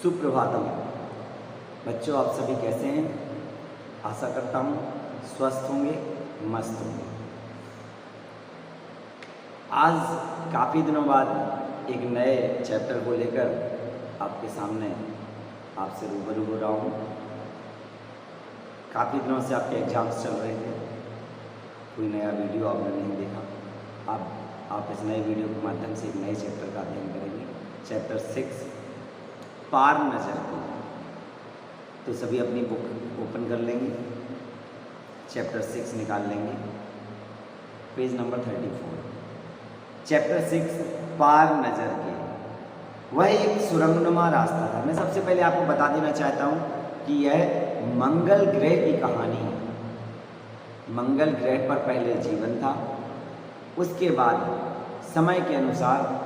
सुप्रभातम। बच्चों, आप सभी कैसे हैं? आशा करता हूँ स्वस्थ होंगे, मस्त होंगे। आज काफ़ी दिनों बाद एक नए चैप्टर को लेकर आपके सामने आपसे रूबरू हो रहा हूँ। काफ़ी दिनों से आपके एग्ज़ाम्स चल रहे थे, कोई नया वीडियो आपने नहीं देखा। आप इस नए वीडियो के माध्यम से एक नए चैप्टर का अध्ययन करेंगे, चैप्टर 6 पार नज़र की। तो सभी अपनी बुक ओपन कर लेंगे, चैप्टर 6 निकाल लेंगे, पेज नंबर 34। चैप्टर 6 पार नज़र के। वह एक सुरंगनुमा रास्ता था। मैं सबसे पहले आपको बता देना चाहता हूँ कि यह मंगल ग्रह की कहानी है। मंगल ग्रह पर पहले जीवन था, उसके बाद समय के अनुसार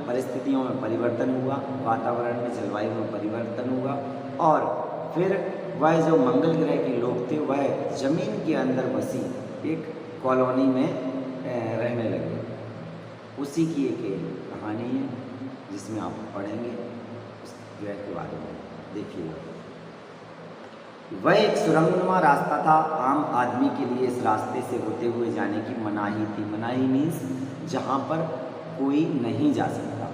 परिस्थितियों में परिवर्तन हुआ, वातावरण में, जलवायु में परिवर्तन हुआ और फिर वह जो मंगल ग्रह के लोग थे वह जमीन के अंदर बसी एक कॉलोनी में रहने लगे। उसी की एक कहानी है जिसमें आप पढ़ेंगे उस ग्रह के बारे में। देखिए, वह एक सुरंगनुमा रास्ता था। आम आदमी के लिए इस रास्ते से होते हुए जाने की मनाही थी। मनाही मीन्स जहाँ पर कोई नहीं जा सकता,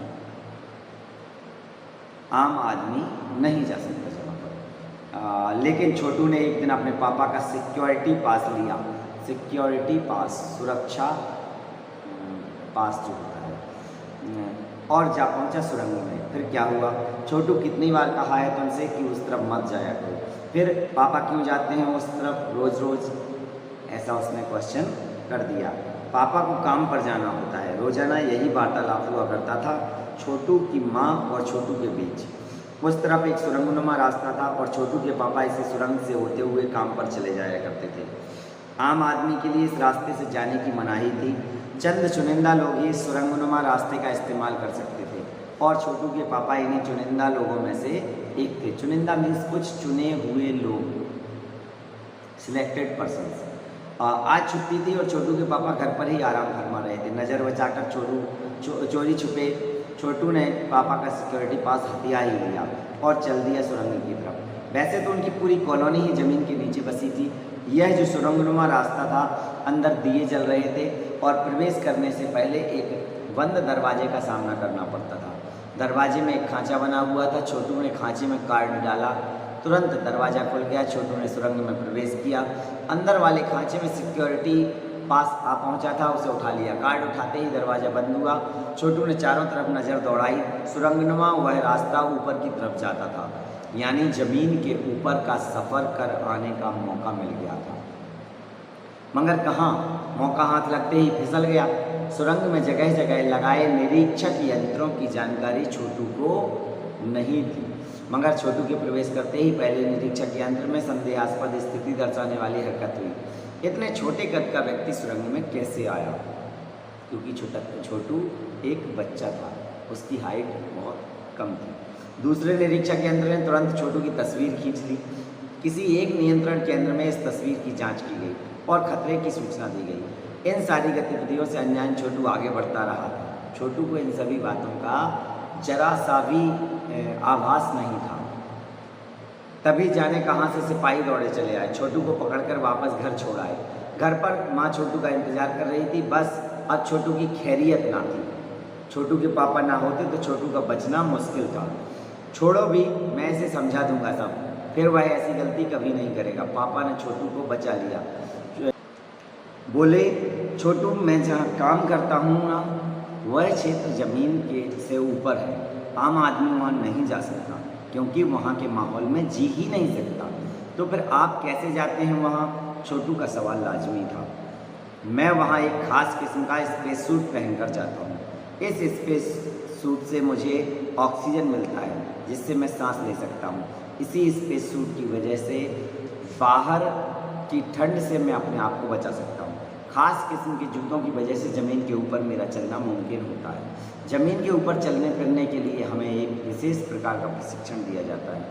आम आदमी नहीं जा सकता जहाँ पर। लेकिन छोटू ने एक दिन अपने पापा का सिक्योरिटी पास लिया। सिक्योरिटी पास, सुरक्षा पास जो होता है, और जा पहुँचा सुरंग में। फिर क्या हुआ? छोटू कितनी बार कहा है तुमसे कि उस तरफ मत जाया करो। फिर पापा क्यों जाते हैं उस तरफ रोज़ रोज़? ऐसा उसने क्वेश्चन कर दिया। पापा को काम पर जाना होता है। रोजाना यही वार्तालाप हुआ करता था छोटू की माँ और छोटू के बीच। उस तरफ एक सुरंगनुमा रास्ता था और छोटू के पापा इसी सुरंग से होते हुए काम पर चले जाया करते थे। आम आदमी के लिए इस रास्ते से जाने की मनाही थी। चंद चुनिंदा लोग ही इस सुरंगनुमा रास्ते का इस्तेमाल कर सकते थे और छोटू के पापा इन्हीं चुनिंदा लोगों में से एक थे। चुनिंदा मीन्स कुछ चुने हुए लोग, सिलेक्टेड पर्सन्स। आज छुट्टी थी और छोटू के पापा घर पर ही आराम फरमा रहे थे। नज़र बचाकर चोरी छुपे छोटू ने पापा का सिक्योरिटी पास हथिया ही लिया और चल दिया सुरंग की तरफ। वैसे तो उनकी पूरी कॉलोनी ही ज़मीन के नीचे बसी थी। यह जो सुरंगनुमा रास्ता था, अंदर दिए जल रहे थे और प्रवेश करने से पहले एक बंद दरवाजे का सामना करना पड़ता था। दरवाजे में एक खांचा बना हुआ था। छोटू ने खांचे में कार्ड डाला, तुरंत दरवाज़ा खुल गया। छोटू ने सुरंग में प्रवेश किया। अंदर वाले खांचे में सिक्योरिटी पास आ पहुंचा था, उसे उठा लिया। कार्ड उठाते ही दरवाज़ा बंद हुआ। छोटू ने चारों तरफ नज़र दौड़ाई। सुरंगनुमा वह रास्ता ऊपर की तरफ जाता था, यानी ज़मीन के ऊपर का सफ़र कर आने का मौका मिल गया था। मगर कहाँ? मौका हाथ लगते ही फिसल गया। सुरंग में जगह जगह लगाए निरीक्षक यंत्रों की जानकारी छोटू को नहीं थी। मगर छोटू के प्रवेश करते ही पहले निरीक्षक यंत्र में संदेहास्पद स्थिति दर्शाने वाली हरकत हुई। इतने छोटे कद का व्यक्ति सुरंग में कैसे आया? क्योंकि छोटू एक बच्चा था, उसकी हाइट बहुत कम थी। दूसरे निरीक्षक यंत्र ने तुरंत छोटू की तस्वीर खींच ली। किसी एक नियंत्रण केंद्र में इस तस्वीर की जांच की गई और खतरे की सूचना दी गई। इन सारी गतिविधियों से अनजान छोटू आगे बढ़ता रहा था। छोटू को इन सभी बातों का जरा सा भी आभास नहीं था। तभी जाने कहाँ से सिपाही दौड़े चले आए, छोटू को पकड़कर वापस घर छोड़ आए। घर पर माँ छोटू का इंतजार कर रही थी। बस अब छोटू की खैरियत ना थी। छोटू के पापा ना होते तो छोटू का बचना मुश्किल था। छोड़ो भी, मैं इसे समझा दूंगा सब, फिर वह ऐसी गलती कभी नहीं करेगा। पापा ने छोटू को बचा लिया। बोले, छोटू, मैं जहाँ काम करता हूँ ना, वह क्षेत्र ज़मीन के से ऊपर है। आम आदमी वहाँ नहीं जा सकता क्योंकि वहाँ के माहौल में जी ही नहीं सकता। तो फिर आप कैसे जाते हैं वहाँ? छोटू का सवाल लाजमी था। मैं वहाँ एक ख़ास किस्म का स्पेस सूट पहनकर जाता हूँ। इस स्पेस सूट से मुझे ऑक्सीजन मिलता है जिससे मैं सांस ले सकता हूँ। इसी स्पेस सूट की वजह से बाहर की ठंड से मैं अपने आप को बचा सकता हूँ। खास किस्म के जूतों की वजह से ज़मीन के ऊपर मेरा चलना मुमकिन होता है। ज़मीन के ऊपर चलने फिरने के लिए हमें एक विशेष प्रकार का प्रशिक्षण दिया जाता है।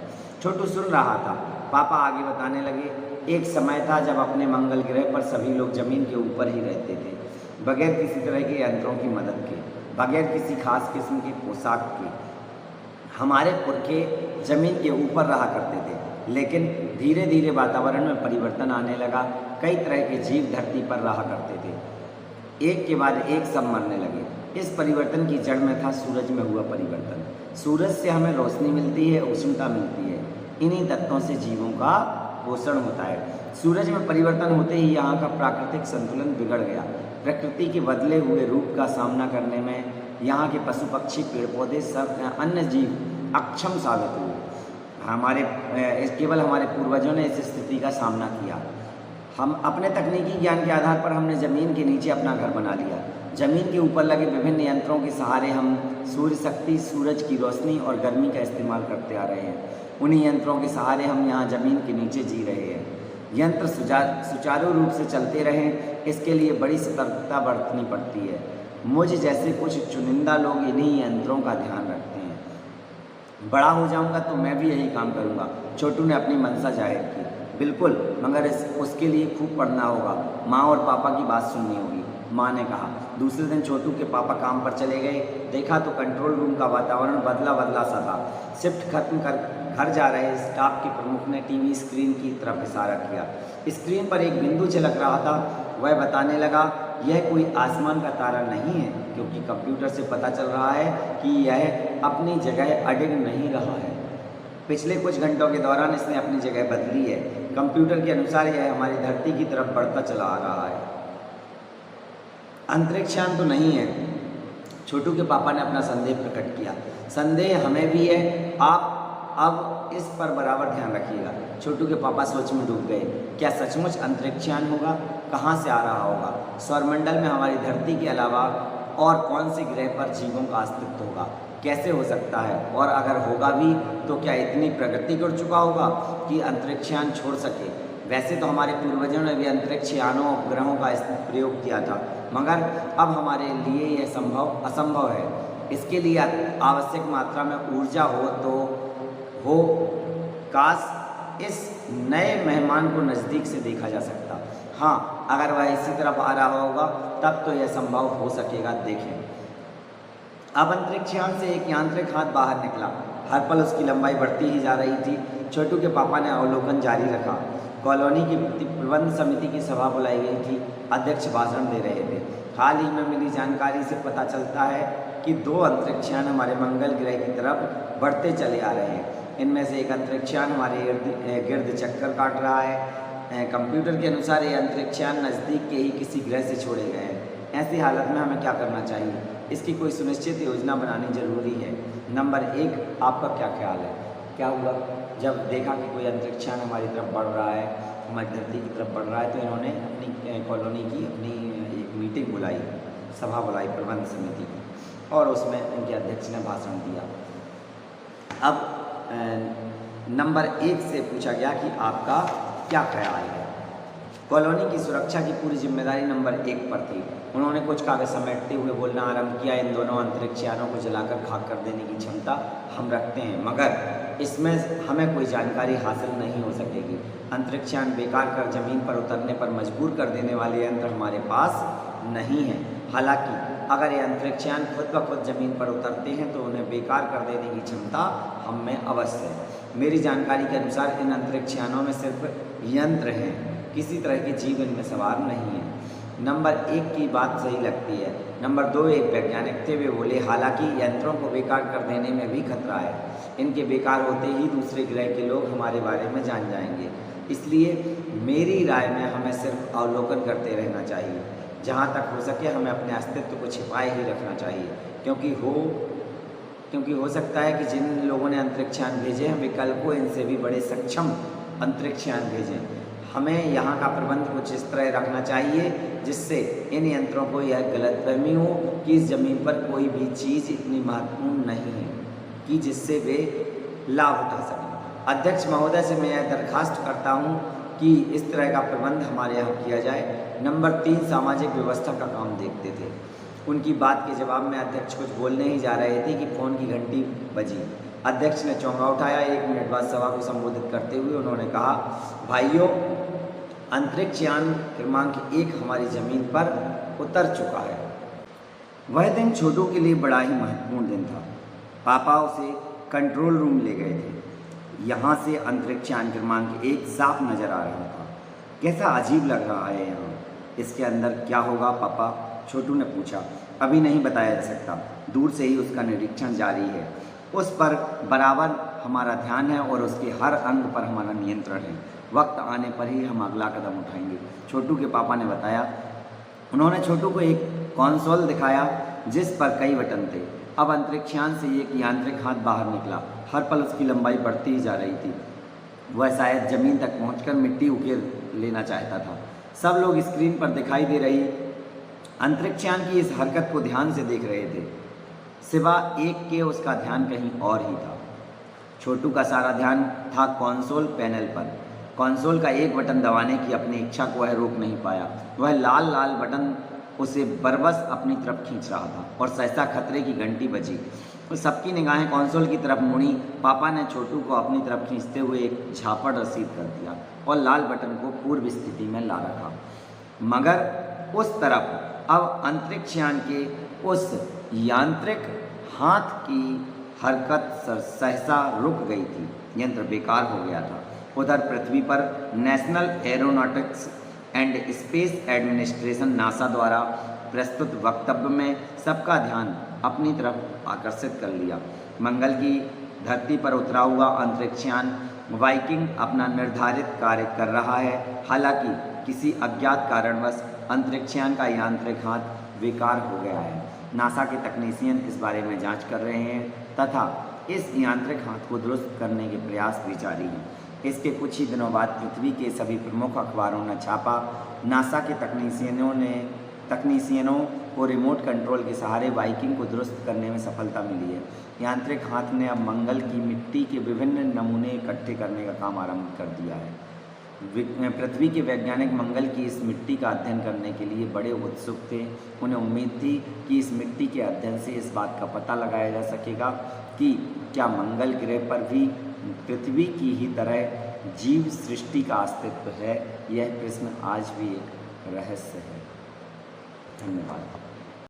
छोटू सुन रहा था। पापा आगे बताने लगे, एक समय था जब अपने मंगल ग्रह पर सभी लोग ज़मीन के ऊपर ही रहते थे, बगैर किसी तरह के यंत्रों की मदद के, बगैर किसी खास किस्म की पोशाक के। हमारे पुरखे जमीन के ऊपर रहा करते थे, लेकिन धीरे धीरे वातावरण में परिवर्तन आने लगा। कई तरह के जीव धरती पर रहा करते थे, एक के बाद एक सब मरने लगे। इस परिवर्तन की जड़ में था सूरज में हुआ परिवर्तन। सूरज से हमें रोशनी मिलती है, उष्णता मिलती है। इन्हीं तत्वों से जीवों का पोषण होता है। सूरज में परिवर्तन होते ही यहाँ का प्राकृतिक संतुलन बिगड़ गया। प्रकृति के बदले हुए रूप का सामना करने में यहाँ के पशु पक्षी पेड़ पौधे सब अन्य जीव अक्षम साबित हुए। केवल हमारे पूर्वजों ने इस स्थिति का सामना किया। हम अपने तकनीकी ज्ञान के आधार पर हमने ज़मीन के नीचे अपना घर बना लिया। ज़मीन के ऊपर लगे विभिन्न यंत्रों के सहारे हम सूर्य शक्ति, सूरज की रोशनी और गर्मी का इस्तेमाल करते आ रहे हैं। उन्हीं यंत्रों के सहारे हम यहाँ ज़मीन के नीचे जी रहे हैं। यंत्र सुचारू रूप से चलते रहें, इसके लिए बड़ी सतर्कता बरतनी पड़ती है। मुझ जैसे कुछ चुनिंदा लोग इन्हीं यंत्रों का ध्यान रखते हैं। बड़ा हो जाऊंगा तो मैं भी यही काम करूंगा, छोटू ने अपनी मंशा जाहिर की। बिल्कुल, मगर उसके लिए खूब पढ़ना होगा, माँ और पापा की बात सुननी होगी, माँ ने कहा। दूसरे दिन छोटू के पापा काम पर चले गए। देखा तो कंट्रोल रूम का वातावरण बदला बदला सा था। शिफ्ट खत्म कर घर जा रहे स्टाफ के प्रमुख ने टीवी स्क्रीन की तरफ इशारा किया। स्क्रीन पर एक बिंदु झलक रहा था। वह बताने लगा, यह कोई आसमान का तारा नहीं है, क्योंकि कंप्यूटर से पता चल रहा है कि यह अपनी जगह अडिग नहीं रहा है। पिछले कुछ घंटों के दौरान इसने अपनी जगह बदली है। कंप्यूटर के अनुसार यह हमारी धरती की तरफ बढ़ता चला आ रहा है। अंतरिक्षयान तो नहीं है, छोटू के पापा ने अपना संदेह प्रकट किया। संदेह हमें भी है, आप अब इस पर बराबर ध्यान रखिएगा। छोटू के पापा सोच में डूब गए। क्या सचमुच अंतरिक्षयान होगा? कहाँ से आ रहा होगा? सौरमंडल में हमारी धरती के अलावा और कौन से ग्रह पर जीवों का अस्तित्व होगा? कैसे हो सकता है? और अगर होगा भी तो क्या इतनी प्रगति कर चुका होगा कि अंतरिक्षयान छोड़ सके? वैसे तो हमारे पूर्वजों ने भी अंतरिक्ष यानों उपग्रहों का प्रयोग किया था, मगर अब हमारे लिए यह असंभव है। इसके लिए आवश्यक मात्रा में ऊर्जा हो काश इस नए मेहमान को नज़दीक से देखा जा सकता। हाँ, अगर वह इसी तरफ आ रहा होगा तब तो यह संभव हो सकेगा। देखें, अब अंतरिक्षयान से एक यांत्रिक हाथ बाहर निकला। हर पल उसकी लंबाई बढ़ती ही जा रही थी। छोटू के पापा ने अवलोकन जारी रखा। कॉलोनी की प्रबंध समिति की सभा बुलाई गई थी। अध्यक्ष भाषण दे रहे थे। हाल ही में मिली जानकारी से पता चलता है कि 2 अंतरिक्षयान हमारे मंगल ग्रह की तरफ बढ़ते चले आ रहे हैं। इनमें से एक अंतरिक्षयान हमारे गिर्द चक्कर काट रहा है। कंप्यूटर के अनुसार ये अंतरिक्षयान नज़दीक के ही किसी ग्रह से छोड़े गए हैं। ऐसी हालत में हमें क्या करना चाहिए? इसकी कोई सुनिश्चित योजना बनानी जरूरी है। नंबर 1, आपका क्या ख्याल है? क्या हुआ जब देखा कि कोई अंतरिक्षयान हमारी तरफ बढ़ रहा है, हमारी धरती की तरफ बढ़ रहा है, तो इन्होंने अपनी कॉलोनी की अपनी एक मीटिंग बुलाई, सभा बुलाई प्रबंध समिति की, और उसमें उनके अध्यक्ष ने भाषण दिया। अब नंबर 1 से पूछा गया कि आपका क्या ख्याल है? कॉलोनी की सुरक्षा की पूरी जिम्मेदारी नंबर 1 पर थी। उन्होंने कुछ कागज समेटते हुए बोलना आरंभ किया। इन दोनों अंतरिक्षयानों को जलाकर खाक कर देने की क्षमता हम रखते हैं, मगर इसमें हमें कोई जानकारी हासिल नहीं हो सकेगी। अंतरिक्षयान बेकार कर जमीन पर उतरने पर मजबूर कर देने वाले यंत्र हमारे पास नहीं हैं। हालांकि अगर ये अंतरिक्षयान खुद ब खुद जमीन पर उतरते हैं तो उन्हें बेकार कर देने की क्षमता हम में अवश्य है। मेरी जानकारी के अनुसार इन अंतरिक्षयानों में सिर्फ यंत्र हैं, किसी तरह के जीव इनमें सवार नहीं है। नंबर 1 की बात सही लगती है। नंबर 2, एक वैज्ञानिक थे, वे बोले, हालांकि यंत्रों को बेकार कर देने में भी खतरा है। इनके बेकार होते ही दूसरे ग्रह के लोग हमारे बारे में जान जाएंगे। इसलिए मेरी राय में हमें सिर्फ अवलोकन करते रहना चाहिए। जहाँ तक हो सके हमें अपने अस्तित्व को छिपाए ही रखना चाहिए, क्योंकि हो सकता है कि जिन लोगों ने अंतरिक्षयान भेजे हैं वे कल को इनसे भी बड़े सक्षम अंतरिक्षयान भेजें। हमें यहाँ का प्रबंध कुछ इस तरह रखना चाहिए जिससे इन यंत्रों को यह गलतफहमी हो कि इस ज़मीन पर कोई भी चीज़ इतनी महत्वपूर्ण नहीं है कि जिससे वे लाभ उठा सकें। अध्यक्ष महोदय से मैं यह दरखास्त करता हूँ कि इस तरह का प्रबंध हमारे यहाँ किया जाए। नंबर 3, सामाजिक व्यवस्था का काम देखते थे। उनकी बात के जवाब में अध्यक्ष कुछ बोलने ही जा रहे थे कि फ़ोन की घंटी बजी। अध्यक्ष ने चौंका उठाया। 1 मिनट बाद सभा को संबोधित करते हुए उन्होंने कहा, भाइयों, अंतरिक्षयान क्रमांक 1 हमारी ज़मीन पर उतर चुका है। वह दिन छोटू के लिए बड़ा ही महत्वपूर्ण दिन था। पापा उसे कंट्रोल रूम ले गए थे। यहाँ से अंतरिक्षयान क्रमांक 1 साफ नजर आ रहा था। कैसा अजीब लग रहा है यहाँ, इसके अंदर क्या होगा पापा? छोटू ने पूछा। अभी नहीं बताया जा सकता, दूर से ही उसका निरीक्षण जारी है। उस पर बराबर हमारा ध्यान है और उसके हर अंग पर हमारा नियंत्रण है। वक्त आने पर ही हम अगला कदम उठाएंगे, छोटू के पापा ने बताया। उन्होंने छोटू को एक कंसोल दिखाया जिस पर कई बटन थे। अब अंतरिक्षयान से एक यांत्रिक हाथ बाहर निकला। हर पल उसकी लंबाई बढ़ती ही जा रही थी। वह शायद जमीन तक पहुंचकर मिट्टी उकेर लेना चाहता था। सब लोग स्क्रीन पर दिखाई दे रही अंतरिक्षयान की इस हरकत को ध्यान से देख रहे थे। सिवा एक के उसका ध्यान कहीं और ही था। छोटू का सारा ध्यान था कंसोल पैनल पर। कंसोल का एक बटन दबाने की अपनी इच्छा को वह रोक नहीं पाया। वह लाल लाल बटन उसे बरबस अपनी तरफ खींच रहा था और सहसा खतरे की घंटी बजी। तो सबकी निगाहें कंसोल की तरफ मुड़ी। पापा ने छोटू को अपनी तरफ खींचते हुए एक झापड़ रसीद कर दिया और लाल बटन को पूर्व स्थिति में ला रखा। मगर उस तरफ अब अंतरिक्षयान के उस यांत्रिक हाथ की हरकत सहसा रुक गई थी। यंत्र बेकार हो गया था। उधर पृथ्वी पर national aeronautics and space administration NASA द्वारा प्रस्तुत वक्तव्य में सबका ध्यान अपनी तरफ आकर्षित कर लिया। मंगल की धरती पर उतरा हुआ अंतरिक्षयान वाइकिंग अपना निर्धारित कार्य कर रहा है। हालांकि किसी अज्ञात कारणवश अंतरिक्षयान का यांत्रिक हाथ बेकार हो गया है। नासा के तकनीशियन इस बारे में जांच कर रहे हैं तथा इस यांत्रिक हाथ को दुरुस्त करने के प्रयास भी जारी हैं। इसके कुछ ही दिनों बाद पृथ्वी के सभी प्रमुख अखबारों ने छापा। नासा के तकनीशियनों को रिमोट कंट्रोल के सहारे वाइकिंग को दुरुस्त करने में सफलता मिली है। यांत्रिक हाथ ने अब मंगल की मिट्टी के विभिन्न नमूने इकट्ठे करने का काम आरंभ कर दिया है। पृथ्वी के वैज्ञानिक मंगल की इस मिट्टी का अध्ययन करने के लिए बड़े उत्सुक थे। उन्हें उम्मीद थी कि इस मिट्टी के अध्ययन से इस बात का पता लगाया जा सकेगा कि क्या मंगल ग्रह पर भी पृथ्वी की ही तरह जीव सृष्टि का अस्तित्व है। यह प्रश्न आज भी एक रहस्य है। धन्यवाद।